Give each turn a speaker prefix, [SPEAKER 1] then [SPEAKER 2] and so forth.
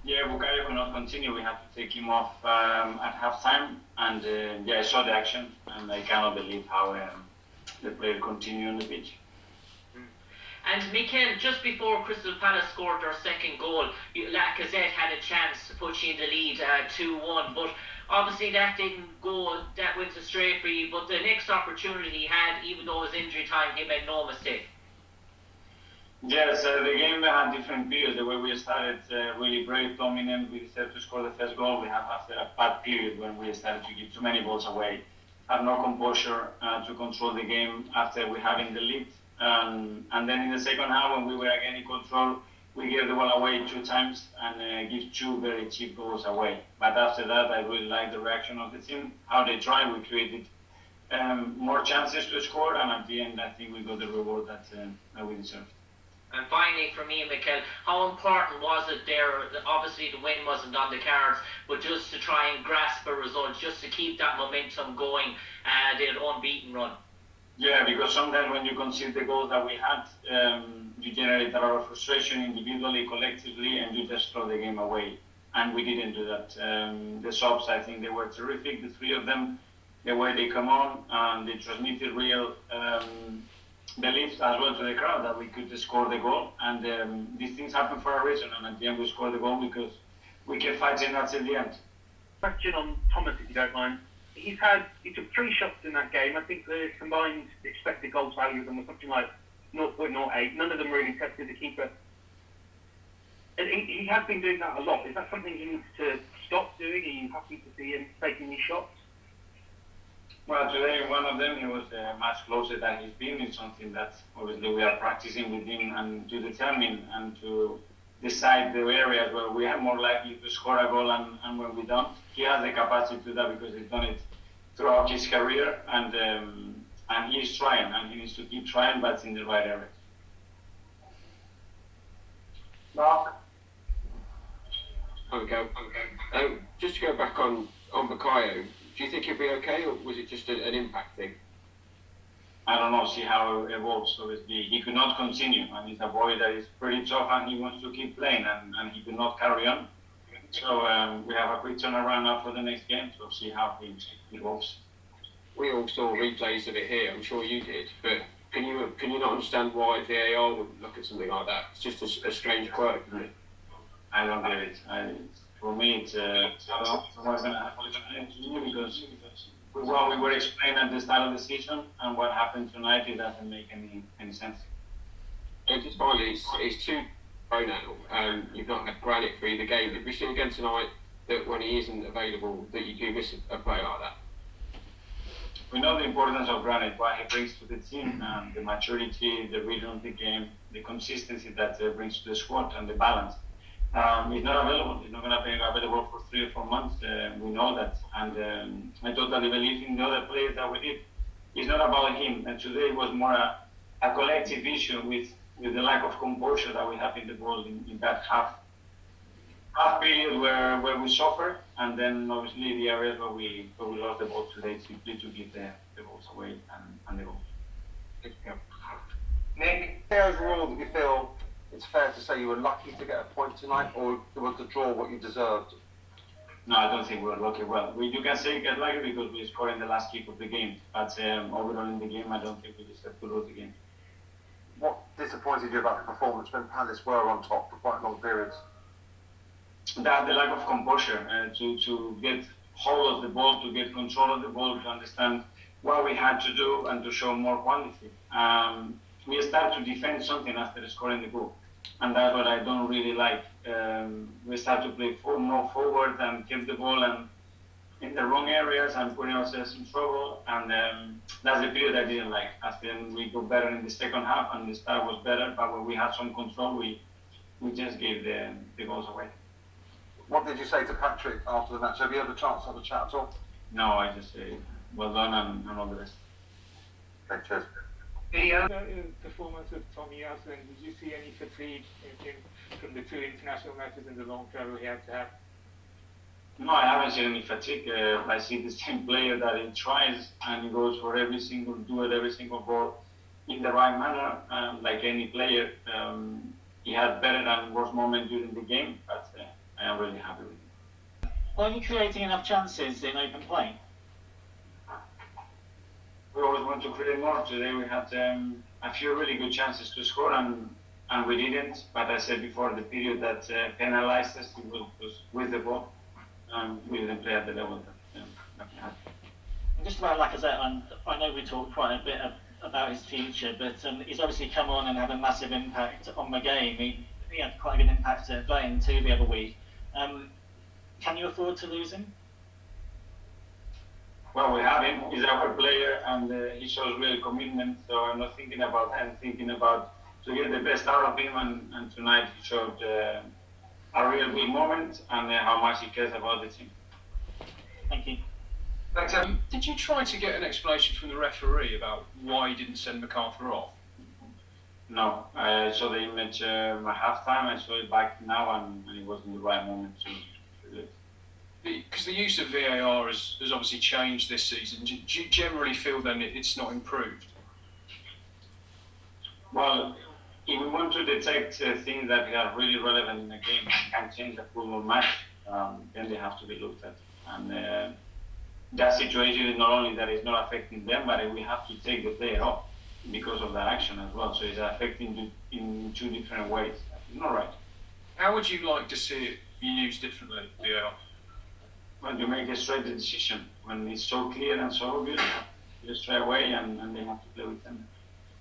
[SPEAKER 1] Yeah, Bukayo could not continue. We had to take him off at halftime, and I saw the action, and I cannot believe how the player continued on the pitch.
[SPEAKER 2] And Mikel, just before Crystal Palace scored their second goal, Lacazette had a chance to put you in the lead 2-1, but obviously that didn't go, that went astray for you, but the next opportunity he had, even though it was injury time, he made no mistake.
[SPEAKER 1] Yes, the game had different periods. The way we started really brave, dominant, we decided to score the first goal. We have after a bad period when we started to give too many balls away, have no composure to control the game after we having the lead. And then in the second half, when we were again in control, we gave the ball away 2 times and give 2 very cheap goals away. But after that, I really liked the reaction of the team, how they tried. We created more chances to score, and at the end, I think we got the reward that we deserved.
[SPEAKER 2] And finally, for me, Mikel, how important was it there? Obviously, the win wasn't on the cards, but just to try and grasp a result, just to keep that momentum going, the unbeaten run.
[SPEAKER 1] Yeah, because sometimes when you concede the goals that we had, you generate a lot of frustration individually, collectively, and you just throw the game away. And we didn't do that. The subs, I think they were terrific, the 3 of them. The way they come on, they transmitted real belief as well to the crowd that we could score the goal. And these things happen for a reason. And at the end, we scored the goal because we kept fighting until the end.
[SPEAKER 3] Question on Thomas, if you don't mind. He took 3 shots in that game. I think the combined expected goals value of them was something like 0.08. None of them really tested the keeper. And he has been doing that a lot. Is that something he needs to stop doing? Are you happy to see him taking these shots?
[SPEAKER 1] Well, today one of them, he was much closer than he's been. It's something that obviously we are practicing with him and to determine and to decide the areas where we are more likely to score a goal and when we don't. He has the capacity to do that because he's done it throughout his career, and he's trying, and he needs to keep trying, but in the right area.
[SPEAKER 4] Mark? Okay. Just to go back on Bukayo, do you think he'll be okay, or was it just an impact thing?
[SPEAKER 1] I don't know, see how it evolves. Obviously, he could not continue, and he's a boy that is pretty tough, and he wants to keep playing, and he could not carry on. So we have a quick turnaround now for the next game, so see how he evolves.
[SPEAKER 4] We all saw replays of it here. I'm sure you did, but can you not understand why VAR would look at something like that? It's just a strange quirk, isn't it?
[SPEAKER 1] I don't get it. For me, it's what's going to happen to you because what we were explaining at the start of the season and what happened tonight, it doesn't make any sense.
[SPEAKER 4] And just finally, it's 2 now. You've not had Granit for either game. Did we see again tonight that when he isn't available, that you do miss a player like that?
[SPEAKER 1] We know the importance of Granit, what he brings to the team, the maturity, the rhythm of the game, the consistency that brings to the squad, and the balance. He's not available. He's not going to be available for 3 or 4 months. We know that, and I totally believe in the other players that we did. It's not about him. And today was more a collective issue with the lack of composure that we have in the ball in that half period where we suffered, and then obviously the areas where we lost the ball today simply to give the balls away and the goal.
[SPEAKER 5] Nick, overall, do you feel it's fair to say you were lucky to get a point tonight, or was the draw what you deserved?
[SPEAKER 1] No, I don't think we were lucky. Well, you can say get lucky because we scored in the last kick of the game, but overall in the game, I don't think we deserved to lose the game.
[SPEAKER 5] What disappointed you about the performance when Palace were on top for quite long periods?
[SPEAKER 1] The lack of composure, to get hold of the ball, to get control of the ball, to understand what we had to do and to show more quality. We start to defend something after scoring the goal, and that's what I don't really like. We start to play more forward and keep the ball and in the wrong areas and putting ourselves in trouble, and that's the period I didn't like. After we got better in the second half and the start was better, but when we had some control, we just gave the goals away.
[SPEAKER 5] What did you say to Patrick after the match? Have you had a chance to have a chat at all?
[SPEAKER 1] No, I just say well done and all the best.
[SPEAKER 5] Okay, cheers.
[SPEAKER 6] The performance of Tomiyasu, and did you see any fatigue from the 2 international matches and the long travel he had to have?
[SPEAKER 1] No, I haven't seen any fatigue. I see the same player that he tries and he goes for every single ball in the right manner, like any player. He had better and worse moments during the game, but I I'm really happy with it.
[SPEAKER 7] Are you creating enough chances in open play?
[SPEAKER 1] We always want to create more. Today we had a few really good chances to score, and we didn't. But I said before the period that penalized us, it was with the ball. We didn't play at the level that we had.
[SPEAKER 7] Just about Lacazette, and I know we talked quite a bit about his future, but he's obviously come on and had a massive impact on the game. He had quite a good impact at Blaine too the other week. Can you afford to lose him?
[SPEAKER 1] Well, we have him. He's our player, and he shows real commitment. So I'm not thinking about that. I'm thinking about to get the best out of him. And tonight he showed a real big moment and how much he cares about the team.
[SPEAKER 7] Thank you.
[SPEAKER 5] Thanks,
[SPEAKER 8] Did you try to get an explanation from the referee about why he didn't send MacArthur off?
[SPEAKER 1] No, I saw the image at halftime. I saw it back now, and it wasn't the right moment to do it.
[SPEAKER 8] Because the use of VAR has obviously changed this season. Do you generally feel then it's not improved?
[SPEAKER 1] Well, if we want to detect things that are really relevant in a game and can change the football match, then they have to be looked at. And that situation is not only that it's not affecting them, but we have to take the player off because of that action as well. So it's affecting in two different ways. It's not right.
[SPEAKER 8] How would you like to see it used differently, VAR?
[SPEAKER 1] When you make a straight decision, when it's so clear and so obvious, you just straight away and they have to play with them.